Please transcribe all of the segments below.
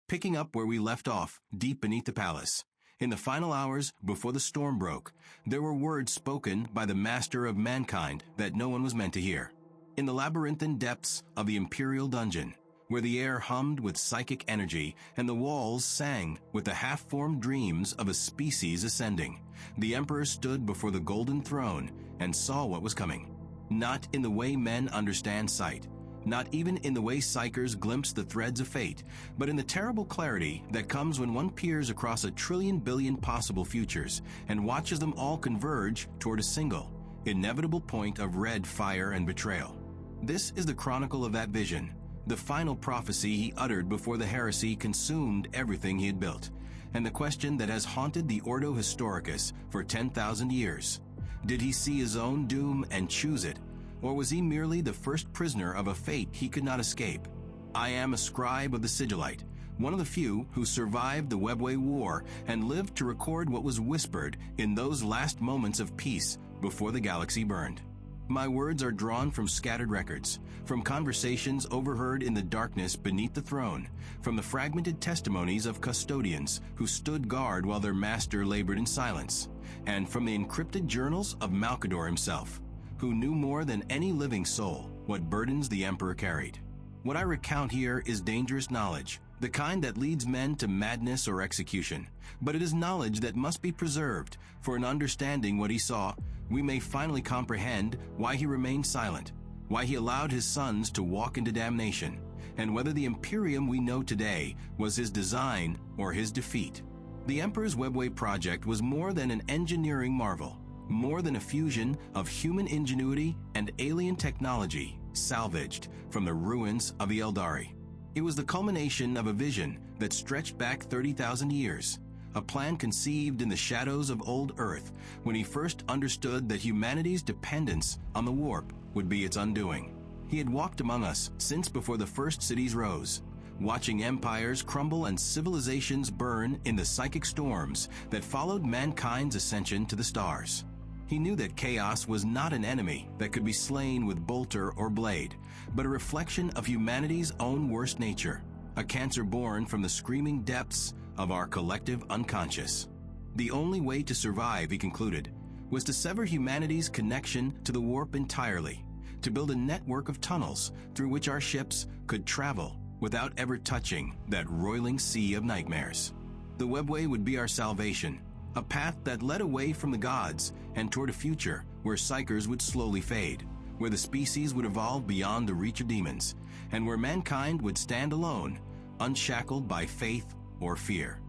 picking up where we left off, deep beneath the palace. In the final hours before the storm broke, there were words spoken by the master of mankind that no one was meant to hear. In the labyrinthine depths of the imperial dungeon, where the air hummed with psychic energy and the walls sang with the half-formed dreams of a species ascending, the emperor stood before the golden throne and saw what was coming. Not in the way men understand sight, not even in the way psychers glimpse the threads of fate, but in the terrible clarity that comes when one peers across 1 billion possible futures and watches them all converge toward a single, inevitable point of red fire and betrayal. This is the chronicle of that vision, the final prophecy he uttered before the heresy consumed everything he had built, and the question that has haunted the Ordo Historicus for 10,000 years. Did he see his own doom and choose it, or was he merely the first prisoner of a fate he could not escape? I am a scribe of the Sigillite, one of the few who survived the Webway War and lived to record what was whispered in those last moments of peace before the galaxy burned. My words are drawn from scattered records, from conversations overheard in the darkness beneath the throne, from the fragmented testimonies of custodians who stood guard while their master labored in silence, and from the encrypted journals of Malcador himself, who knew more than any living soul what burdens the emperor carried. What I recount here is dangerous knowledge, the kind that leads men to madness or execution, but it is knowledge that must be preserved, for in understanding what he saw, we may finally comprehend why he remained silent, why he allowed his sons to walk into damnation, and whether the Imperium we know today was his design or his defeat. The Emperor's Webway project was more than an engineering marvel, more than a fusion of human ingenuity and alien technology salvaged from the ruins of the Eldari. It was the culmination of a vision that stretched back 30,000 years, a plan conceived in the shadows of old Earth when he first understood that humanity's dependence on the warp would be its undoing. He had walked among us since before the first cities rose, watching empires crumble and civilizations burn in the psychic storms that followed mankind's ascension to the stars. He knew that chaos was not an enemy that could be slain with bolter or blade, but a reflection of humanity's own worst nature, a cancer born from the screaming depths of our collective unconscious. The only way to survive, he concluded, was to sever humanity's connection to the warp entirely, to build a network of tunnels through which our ships could travel without ever touching that roiling sea of nightmares. The Webway would be our salvation, a path that led away from the gods and toward a future where psychers would slowly fade, where the species would evolve beyond the reach of demons, and where mankind would stand alone, unshackled by faith or fear.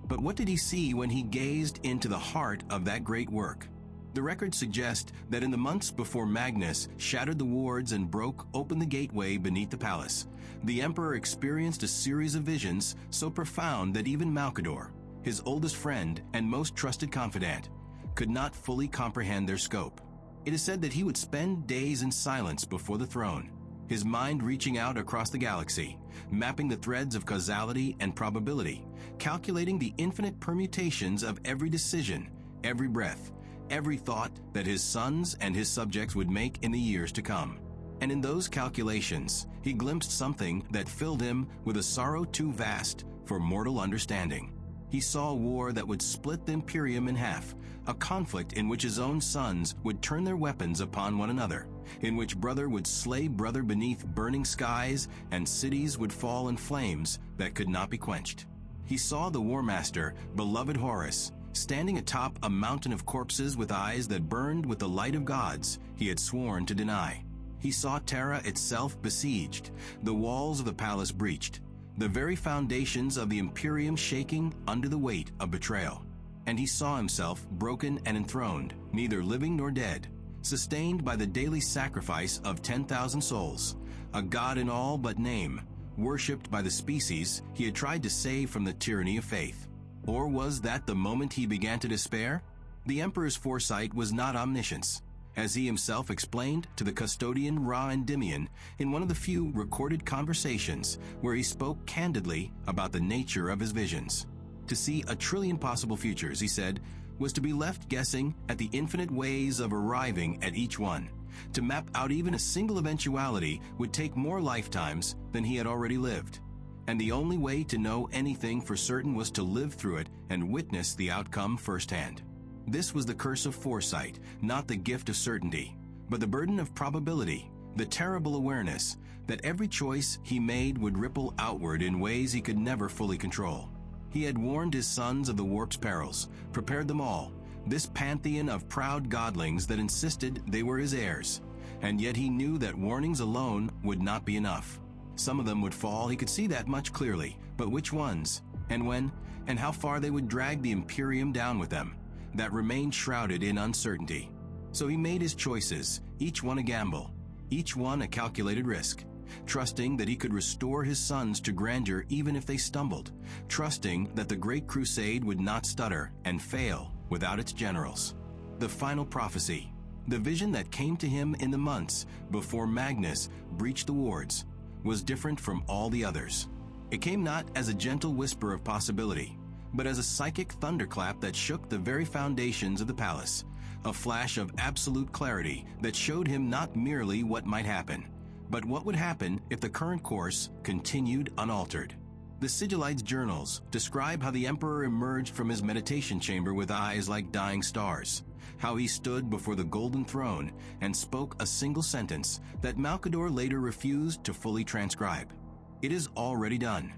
But what did he see when he gazed into the heart of that great work? The records suggest that in the months before Magnus shattered the wards and broke open the gateway beneath the palace, the emperor experienced a series of visions so profound that even Malcador, his oldest friend and most trusted confidant, could not fully comprehend their scope. It is said that he would spend days in silence before the throne, his mind reaching out across the galaxy, mapping the threads of causality and probability, calculating the infinite permutations of every decision, every breath, every thought that his sons and his subjects would make in the years to come. And in those calculations, he glimpsed something that filled him with a sorrow too vast for mortal understanding. He saw a war that would split the Imperium in half, a conflict in which his own sons would turn their weapons upon one another, in which brother would slay brother beneath burning skies and cities would fall in flames that could not be quenched. He saw the War Master, beloved Horus, standing atop a mountain of corpses with eyes that burned with the light of gods he had sworn to deny. He saw Terra itself besieged, the walls of the palace breached, the very foundations of the Imperium shaking under the weight of betrayal. And he saw himself broken and enthroned, neither living nor dead, sustained by the daily sacrifice of 10,000 souls, a god in all but name, worshipped by the species he had tried to save from the tyranny of faith. Or was that the moment he began to despair? The Emperor's foresight was not omniscience, as he himself explained to the custodian Ra Endymion in one of the few recorded conversations where he spoke candidly about the nature of his visions. To see 1 trillion possible futures, he said, was to be left guessing at the infinite ways of arriving at each one. To map out even a single eventuality would take more lifetimes than he had already lived. and the only way to know anything for certain was to live through it and witness the outcome firsthand. This was the curse of foresight, not the gift of certainty, but the burden of probability, the terrible awareness that every choice he made would ripple outward in ways he could never fully control. He had warned his sons of the warp's perils, prepared them all, this pantheon of proud godlings that insisted they were his heirs, and yet he knew that warnings alone would not be enough. Some of them would fall, he could see that much clearly, but which ones, and when, and how far they would drag the Imperium down with them, that remained shrouded in uncertainty. So he made his choices, each one a gamble, each one a calculated risk, trusting that he could restore his sons to grandeur even if they stumbled, trusting that the Great Crusade would not stutter and fail without its generals. The final prophecy, the vision that came to him in the months before Magnus breached the wards, was different from all the others. It came not as a gentle whisper of possibility, but as a psychic thunderclap that shook the very foundations of the palace, a flash of absolute clarity that showed him not merely what might happen, but what would happen if the current course continued unaltered. The Sigillites' journals describe how the emperor emerged from his meditation chamber with eyes like dying stars, how he stood before the golden throne and spoke a single sentence that Malcador later refused to fully transcribe. It is already done.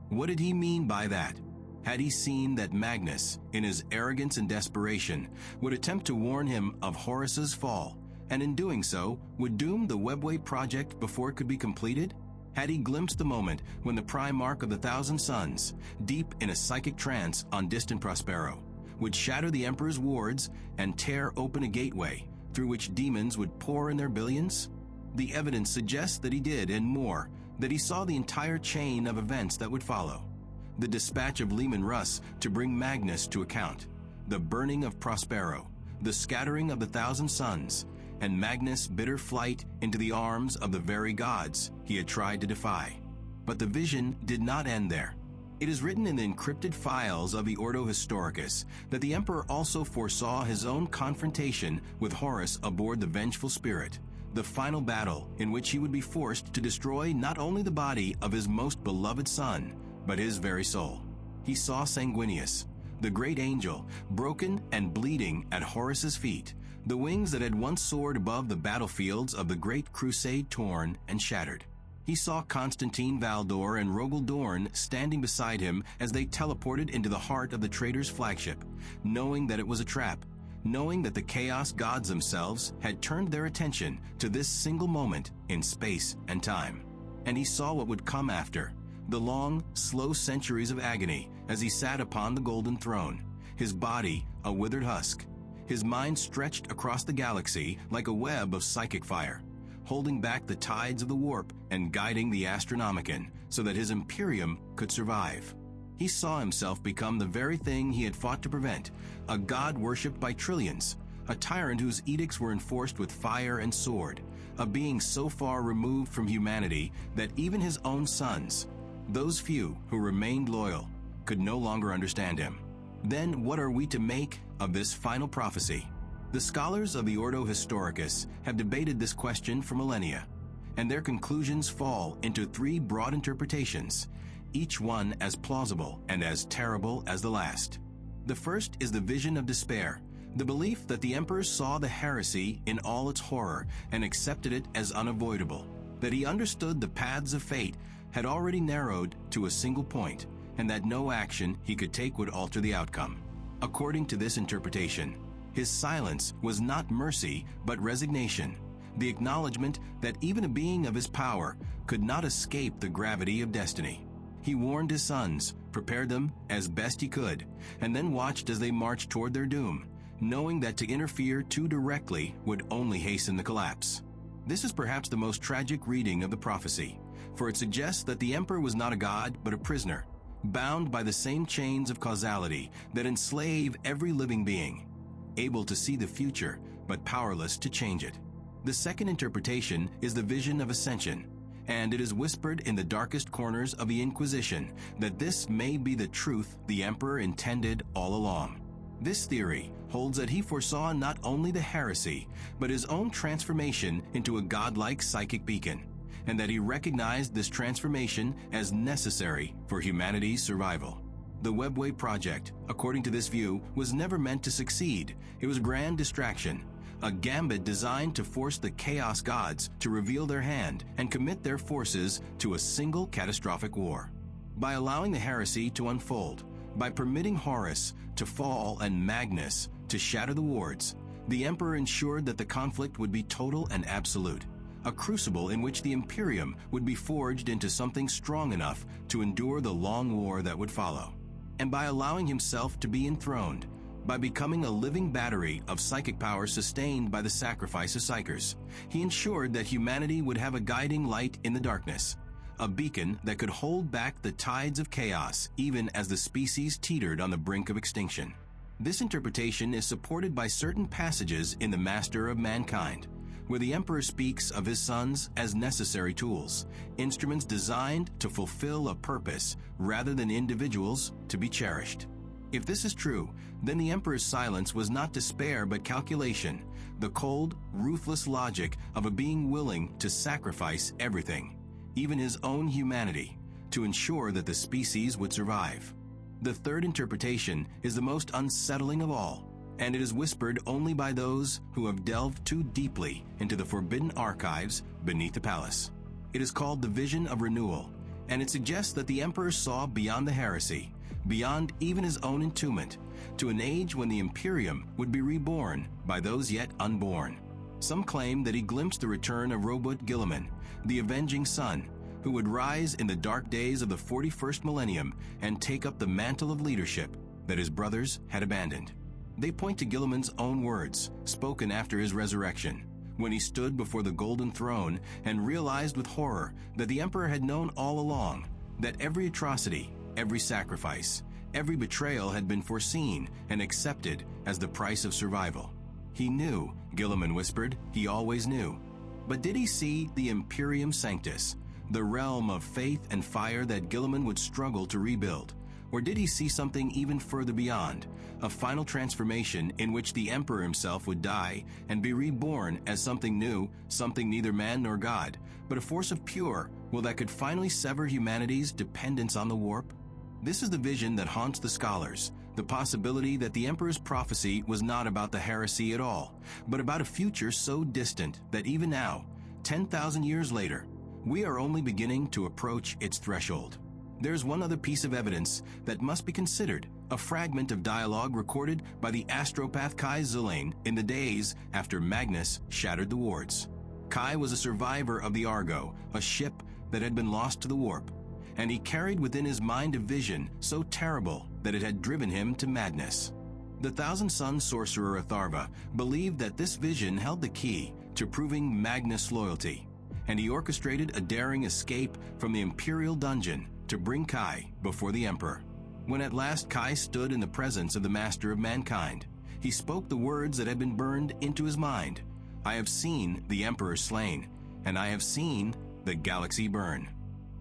What did he mean by that? Had he seen that Magnus, in his arrogance and desperation, would attempt to warn him of Horus's fall, and in doing so, would doom the Webway project before it could be completed? Had he glimpsed the moment when the Primarch of the Thousand Suns, deep in a psychic trance on distant Prospero, would shatter the Emperor's wards and tear open a gateway through which demons would pour in their billions? The evidence suggests that he did, and more, that he saw the entire chain of events that would follow. The dispatch of Leman Russ to bring Magnus to account, the burning of Prospero, the scattering of the Thousand Suns, and Magnus' bitter flight into the arms of the very gods he had tried to defy. But the vision did not end there. It is written in the encrypted files of the Ordo Historicus that the Emperor also foresaw his own confrontation with Horus aboard the Vengeful Spirit, the final battle in which he would be forced to destroy not only the body of his most beloved son, but his very soul. He saw Sanguinius, the great angel, broken and bleeding at Horus's feet, the wings that had once soared above the battlefields of the Great Crusade torn and shattered. He saw Constantine Valdor and Rogel Dorn standing beside him as they teleported into the heart of the traitor's flagship, knowing that it was a trap, knowing that the chaos gods themselves had turned their attention to this single moment in space and time. And he saw what would come after, the long, slow centuries of agony as he sat upon the golden throne, his body a withered husk, his mind stretched across the galaxy like a web of psychic fire, holding back the tides of the warp and guiding the Astronomicon so that his Imperium could survive. He saw himself become the very thing he had fought to prevent, a god worshipped by trillions, a tyrant whose edicts were enforced with fire and sword, a being so far removed from humanity that even his own sons, those few who remained loyal, could no longer understand him. Then what are we to make of this final prophecy? The scholars of the Ordo Historicus have debated this question for millennia, and their conclusions fall into three broad interpretations, each one as plausible and as terrible as the last. The first is the vision of despair, the belief that the emperor saw the heresy in all its horror and accepted it as unavoidable, that he understood the paths of fate had already narrowed to a single point, and that no action he could take would alter the outcome. According to this interpretation, his silence was not mercy but resignation, the acknowledgement that even a being of his power could not escape the gravity of destiny. He warned his sons, prepared them as best he could, and then watched as they marched toward their doom, knowing that to interfere too directly would only hasten the collapse. This is perhaps the most tragic reading of the prophecy, for it suggests that the emperor was not a god but a prisoner, bound by the same chains of causality that enslave every living being, able to see the future but powerless to change it. The second interpretation is the vision of ascension, and it is whispered in the darkest corners of the Inquisition that this may be the truth the emperor intended all along. This theory holds that he foresaw not only the heresy, but his own transformation into a godlike psychic beacon, and that he recognized this transformation as necessary for humanity's survival. The Webway project, according to this view, was never meant to succeed. It was a grand distraction, a gambit designed to force the Chaos Gods to reveal their hand and commit their forces to a single catastrophic war. By allowing the heresy to unfold, by permitting Horus to fall and Magnus to shatter the wards, the Emperor ensured that the conflict would be total and absolute, a crucible in which the Imperium would be forged into something strong enough to endure the long war that would follow. And by allowing himself to be enthroned, by becoming a living battery of psychic power sustained by the sacrifice of psychers, he ensured that humanity would have a guiding light in the darkness, a beacon that could hold back the tides of chaos even as the species teetered on the brink of extinction. This interpretation is supported by certain passages in the Master of Mankind, where the Emperor speaks of his sons as necessary tools, instruments designed to fulfill a purpose rather than individuals to be cherished. If this is true, then the Emperor's silence was not despair but calculation, the cold, ruthless logic of a being willing to sacrifice everything, even his own humanity, to ensure that the species would survive. The third interpretation is the most unsettling of all, and it is whispered only by those who have delved too deeply into the forbidden archives beneath the palace. It is called the Vision of Renewal, and it suggests that the Emperor saw beyond the heresy, beyond even his own entombment, to an age when the Imperium would be reborn by those yet unborn. Some claim that he glimpsed the return of Robot Guilliman, the avenging son, who would rise in the dark days of the 41st millennium and take up the mantle of leadership that his brothers had abandoned. They point to Guilliman's own words, spoken after his resurrection, when he stood before the golden throne and realized with horror that the Emperor had known all along, that every atrocity, every sacrifice, every betrayal had been foreseen and accepted as the price of survival. He knew, Guilliman whispered, he always knew. But did he see the Imperium Sanctus, the realm of faith and fire that Guilliman would struggle to rebuild? Or did he see something even further beyond, a final transformation in which the Emperor himself would die and be reborn as something new, something neither man nor God, but a force of pure will that could finally sever humanity's dependence on the warp? This is the vision that haunts the scholars, the possibility that the Emperor's prophecy was not about the heresy at all, but about a future so distant that even now, 10,000 years later, we are only beginning to approach its threshold. There's one other piece of evidence that must be considered, a fragment of dialogue recorded by the astropath Kai Zulain in the days after Magnus shattered the wards. Kai was a survivor of the Argo, a ship that had been lost to the warp, and he carried within his mind a vision so terrible that it had driven him to madness. The thousand-sun sorcerer Atharva believed that this vision held the key to proving Magnus' loyalty, and he orchestrated a daring escape from the Imperial dungeon to bring Kai before the Emperor. When at last Kai stood in the presence of the Master of Mankind, he spoke the words that had been burned into his mind. I have seen the Emperor slain, and I have seen the galaxy burn.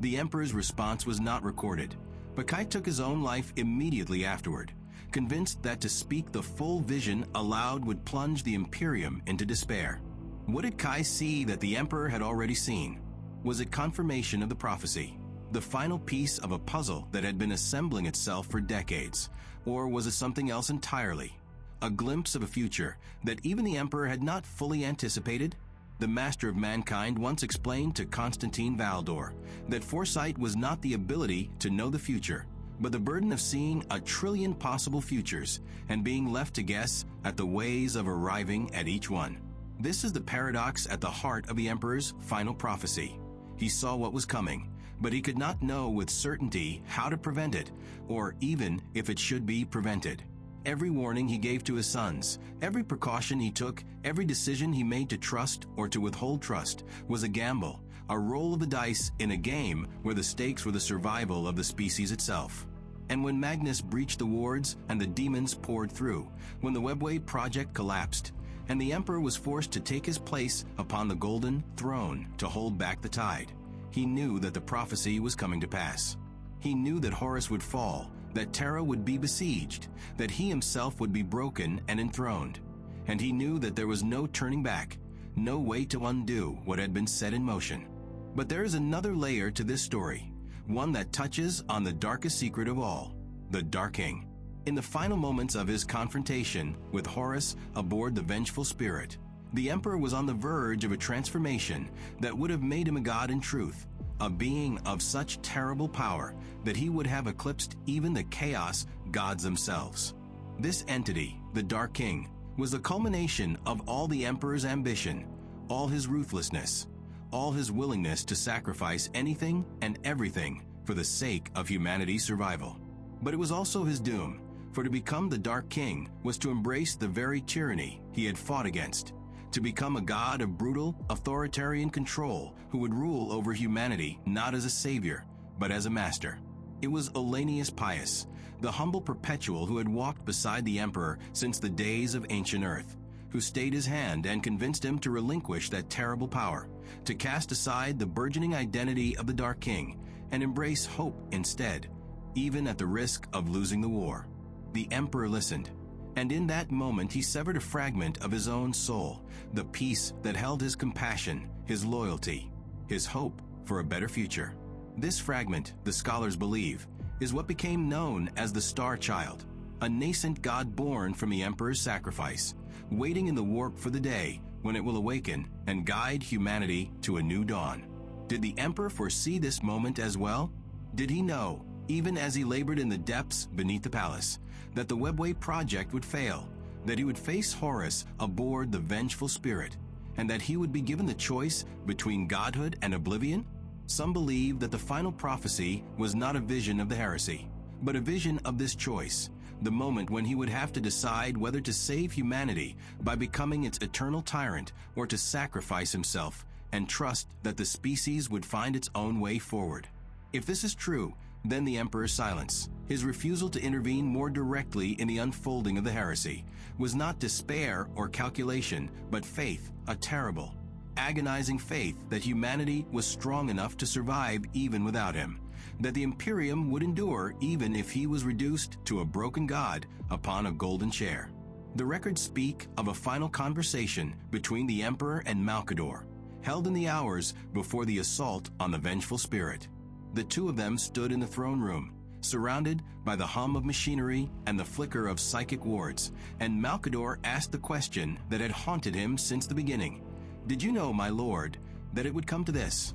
The Emperor's response was not recorded, but Kai took his own life immediately afterward, convinced that to speak the full vision aloud would plunge the Imperium into despair. What did Kai see that the Emperor had already seen? Was it confirmation of the prophecy, the final piece of a puzzle that had been assembling itself for decades? Or was it something else entirely? A glimpse of a future that even the Emperor had not fully anticipated? The Master of Mankind once explained to Constantine Valdor that foresight was not the ability to know the future, but the burden of seeing 1 trillion possible futures and being left to guess at the ways of arriving at each one. This is the paradox at the heart of the Emperor's final prophecy. He saw what was coming, but he could not know with certainty how to prevent it, or even if it should be prevented. Every warning he gave to his sons, every precaution he took, every decision he made to trust or to withhold trust was a gamble, a roll of the dice in a game where the stakes were the survival of the species itself. And when Magnus breached the wards and the demons poured through, when the Webway project collapsed, and the Emperor was forced to take his place upon the golden throne to hold back the tide, he knew that the prophecy was coming to pass. He knew that Horus would fall, that Terra would be besieged, that he himself would be broken and enthroned. And he knew that there was no turning back, no way to undo what had been set in motion. But there is another layer to this story, one that touches on the darkest secret of all, the Dark King. In the final moments of his confrontation with Horus aboard the Vengeful Spirit, the Emperor was on the verge of a transformation that would have made him a god in truth, a being of such terrible power that he would have eclipsed even the chaos gods themselves. This entity, the Dark King, was the culmination of all the Emperor's ambition, all his ruthlessness, all his willingness to sacrifice anything and everything for the sake of humanity's survival. But it was also his doom, for to become the Dark King was to embrace the very tyranny he had fought against, to become a god of brutal, authoritarian control who would rule over humanity not as a savior, but as a master. It was Ollanius Pius, the humble perpetual who had walked beside the Emperor since the days of ancient Earth, who stayed his hand and convinced him to relinquish that terrible power, to cast aside the burgeoning identity of the Dark King and embrace hope instead, even at the risk of losing the war. The Emperor listened, and in that moment he severed a fragment of his own soul, the piece that held his compassion, his loyalty, his hope for a better future. This fragment, the scholars believe, is what became known as the Star Child, a nascent god born from the Emperor's sacrifice, waiting in the warp for the day when it will awaken and guide humanity to a new dawn. Did the Emperor foresee this moment as well? Did he know, even as he labored in the depths beneath the palace, that the Webway project would fail, that he would face Horus aboard the Vengeful Spirit, and that he would be given the choice between godhood and oblivion? Some believe that the final prophecy was not a vision of the heresy, but a vision of this choice, the moment when he would have to decide whether to save humanity by becoming its eternal tyrant or to sacrifice himself and trust that the species would find its own way forward. If this is true, then the Emperor's silence, his refusal to intervene more directly in the unfolding of the heresy, was not despair or calculation, but faith, a terrible, agonizing faith that humanity was strong enough to survive even without him, that the Imperium would endure even if he was reduced to a broken god upon a golden chair. The records speak of a final conversation between the Emperor and Malcador, held in the hours before the assault on the Vengeful Spirit. The two of them stood in the throne room, surrounded by the hum of machinery and the flicker of psychic wards, and Malcador asked the question that had haunted him since the beginning. "Did you know, my lord, that it would come to this?"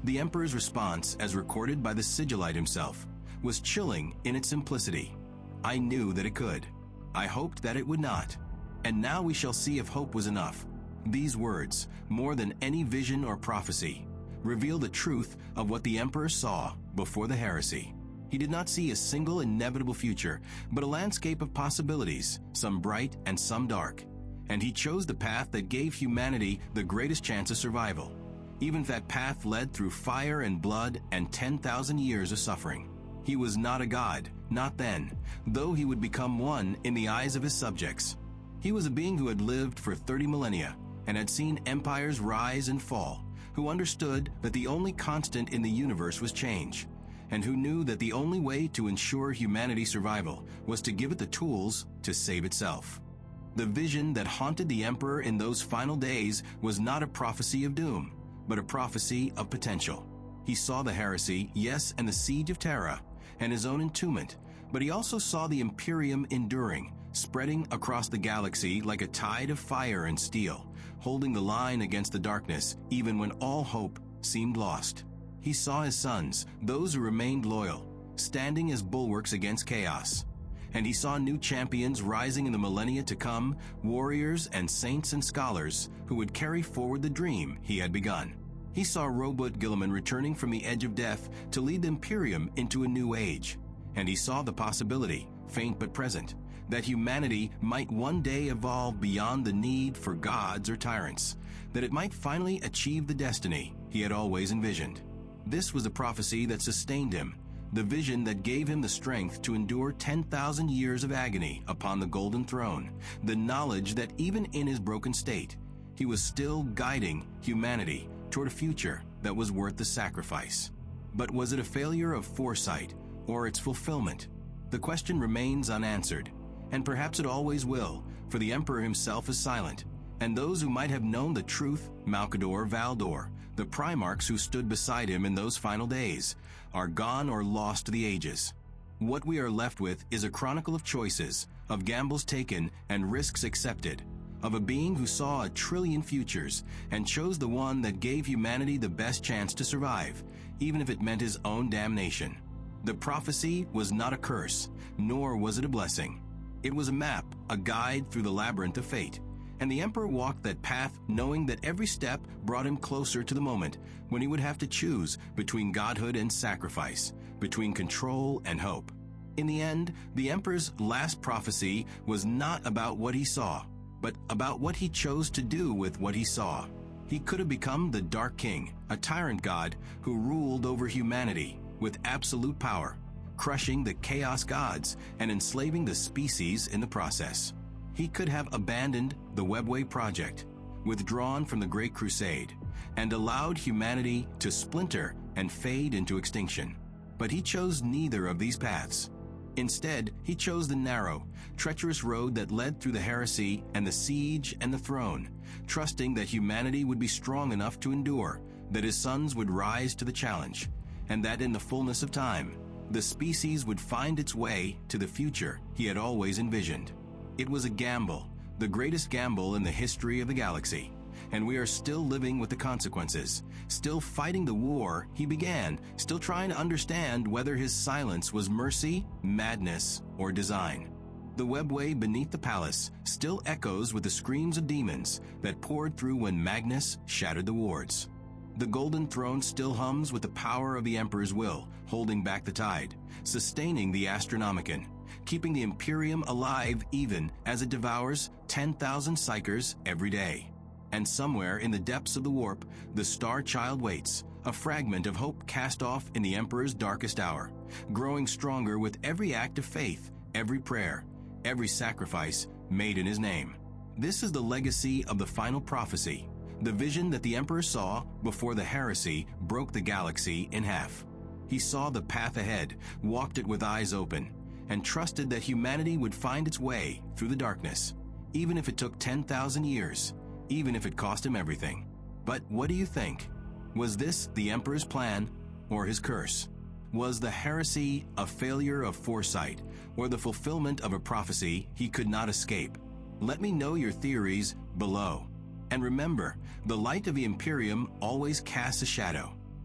The Emperor's response, as recorded by the sigillite himself, was chilling in its simplicity. "I knew that it could. I hoped that it would not. And now we shall see if hope was enough." These words, more than any vision or prophecy, reveal the truth of what the Emperor saw before the heresy. He did not see a single inevitable future, but a landscape of possibilities, some bright and some dark. And he chose the path that gave humanity the greatest chance of survival, even if that path led through fire and blood and 10,000 years of suffering. He was not a god, not then, though he would become one in the eyes of his subjects. He was a being who had lived for 30 millennia and had seen empires rise and fall, who understood that the only constant in the universe was change, and who knew that the only way to ensure humanity's survival was to give it the tools to save itself. The vision that haunted the Emperor in those final days was not a prophecy of doom, but a prophecy of potential. He saw the heresy, yes, and the siege of Terra, and his own entombment, but he also saw the Imperium enduring, spreading across the galaxy like a tide of fire and steel, holding the line against the darkness even when all hope seemed lost. He saw his sons, those who remained loyal, standing as bulwarks against chaos. And he saw new champions rising in the millennia to come, warriors and saints and scholars who would carry forward the dream he had begun. He saw Robert Gilliman returning from the edge of death to lead the Imperium into a new age. And he saw the possibility, faint but present, that humanity might one day evolve beyond the need for gods or tyrants, that it might finally achieve the destiny he had always envisioned. This was the prophecy that sustained him, the vision that gave him the strength to endure 10,000 years of agony upon the golden throne, the knowledge that even in his broken state, he was still guiding humanity toward a future that was worth the sacrifice. But was it a failure of foresight or its fulfillment? The question remains unanswered, and perhaps it always will, for the Emperor himself is silent, and those who might have known the truth, Malcador, Valdor, The Primarchs who stood beside him in those final days are gone or lost to the ages. What we are left with is a chronicle of choices, of gambles taken and risks accepted, of a being who saw 1,000,000,000,000 futures and chose the one that gave humanity the best chance to survive, even if it meant his own damnation. The prophecy was not a curse, nor was it a blessing. It was a map, a guide through the labyrinth of fate, and the Emperor walked that path knowing that every step brought him closer to the moment when he would have to choose between godhood and sacrifice, between control and hope. In the end, the Emperor's last prophecy was not about what he saw, but about what he chose to do with what he saw. He could have become the Dark King, a tyrant god who ruled over humanity with absolute power, crushing the chaos gods and enslaving the species in the process. He could have abandoned the Webway project, withdrawn from the Great Crusade, and allowed humanity to splinter and fade into extinction. But he chose neither of these paths. Instead, he chose the narrow, treacherous road that led through the heresy and the siege and the throne, trusting that humanity would be strong enough to endure, that his sons would rise to the challenge, and that in the fullness of time, the species would find its way to the future he had always envisioned. It was a gamble, the greatest gamble in the history of the galaxy, and we are still living with the consequences, still fighting the war he began, still trying to understand whether his silence was mercy, madness, or design. The webway beneath the palace still echoes with the screams of demons that poured through when Magnus shattered the wards. The Golden Throne still hums with the power of the Emperor's will, holding back the tide, sustaining the Astronomicon, keeping the Imperium alive even as it devours 10,000 psychers every day. And somewhere in the depths of the warp, the Star Child waits, a fragment of hope cast off in the Emperor's darkest hour, growing stronger with every act of faith, every prayer, every sacrifice made in his name. This is the legacy of the final prophecy, the vision that the Emperor saw before the heresy broke the galaxy in half. He saw the path ahead, walked it with eyes open, and trusted that humanity would find its way through the darkness, even if it took 10,000 years, even if it cost him everything. But what do you think? Was this the Emperor's plan or his curse? Was the heresy a failure of foresight or the fulfillment of a prophecy he could not escape? Let me know your theories below. And remember, the light of the Imperium always casts a shadow.